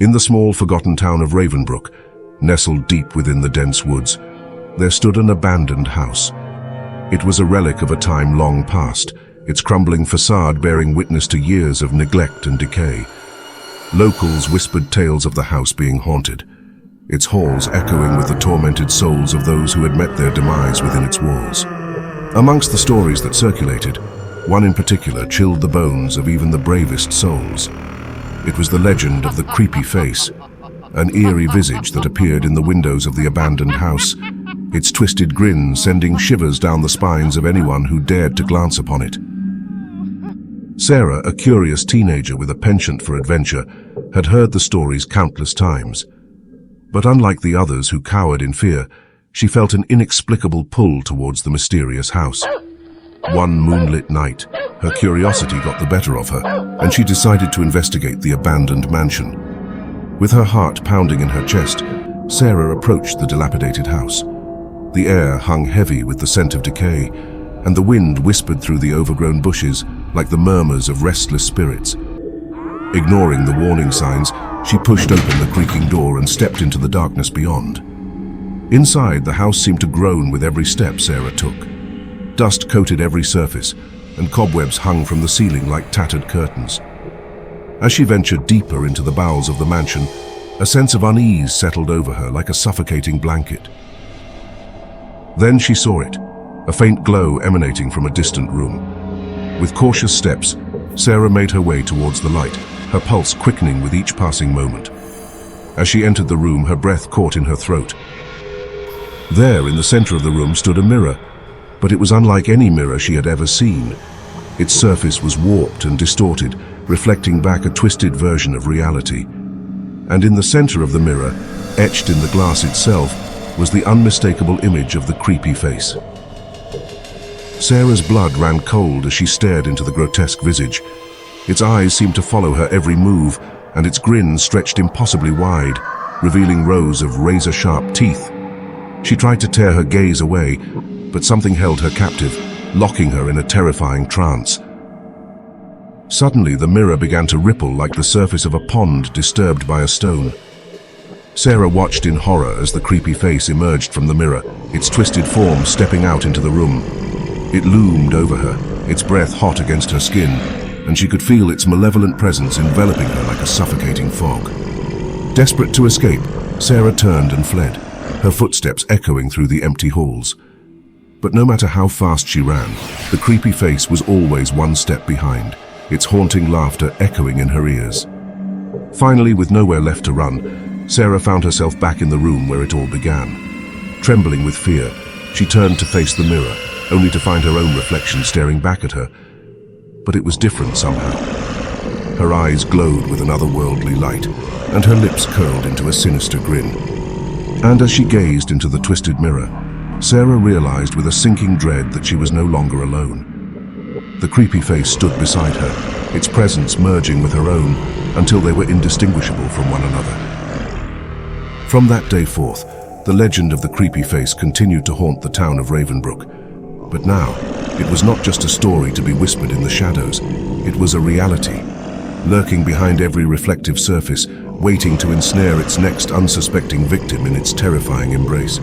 In the small, forgotten town of Ravenbrook, nestled deep within the dense woods, there stood an abandoned house. It was a relic of a time long past, its crumbling facade bearing witness to years of neglect and decay. Locals whispered tales of the house being haunted, its halls echoing with the tormented souls of those who had met their demise within its walls. Amongst the stories that circulated, one in particular chilled the bones of even the bravest souls. It was the legend of the creepy face, an eerie visage that appeared in the windows of the abandoned house, its twisted grin sending shivers down the spines of anyone who dared to glance upon it. Sarah, a curious teenager with a penchant for adventure, had heard the stories countless times. But unlike the others who cowered in fear, she felt an inexplicable pull towards the mysterious house. One moonlit night, her curiosity got the better of her, and she decided to investigate the abandoned mansion. With her heart pounding in her chest, Sarah approached the dilapidated house. The air hung heavy with the scent of decay, and the wind whispered through the overgrown bushes like the murmurs of restless spirits. Ignoring the warning signs, she pushed open the creaking door and stepped into the darkness beyond. Inside, the house seemed to groan with every step Sarah took. Dust coated every surface, and cobwebs hung from the ceiling like tattered curtains. As she ventured deeper into the bowels of the mansion, a sense of unease settled over her like a suffocating blanket. Then she saw it, a faint glow emanating from a distant room. With cautious steps, Sarah made her way towards the light, her pulse quickening with each passing moment. As she entered the room, her breath caught in her throat. There, in the center of the room, stood a mirror, but it was unlike any mirror she had ever seen. Its surface was warped and distorted, reflecting back a twisted version of reality. And in the center of the mirror, etched in the glass itself, was the unmistakable image of the creepy face. Sarah's blood ran cold as she stared into the grotesque visage. Its eyes seemed to follow her every move, and its grin stretched impossibly wide, revealing rows of razor-sharp teeth. She tried to tear her gaze away, but something held her captive, locking her in a terrifying trance. Suddenly, the mirror began to ripple like the surface of a pond disturbed by a stone. Sarah watched in horror as the creepy face emerged from the mirror, its twisted form stepping out into the room. It loomed over her, its breath hot against her skin, and she could feel its malevolent presence enveloping her like a suffocating fog. Desperate to escape, Sarah turned and fled, her footsteps echoing through the empty halls. But no matter how fast she ran, the creepy face was always one step behind, its haunting laughter echoing in her ears. Finally, with nowhere left to run, Sarah found herself back in the room where it all began. Trembling with fear, she turned to face the mirror, only to find her own reflection staring back at her. But it was different somehow. Her eyes glowed with an otherworldly light, and her lips curled into a sinister grin. And as she gazed into the twisted mirror, Sarah realized with a sinking dread that she was no longer alone. The creepy face stood beside her, its presence merging with her own until they were indistinguishable from one another. From that day forth, the legend of the creepy face continued to haunt the town of Ravenbrook. But now, it was not just a story to be whispered in the shadows, it was a reality, lurking behind every reflective surface, waiting to ensnare its next unsuspecting victim in its terrifying embrace.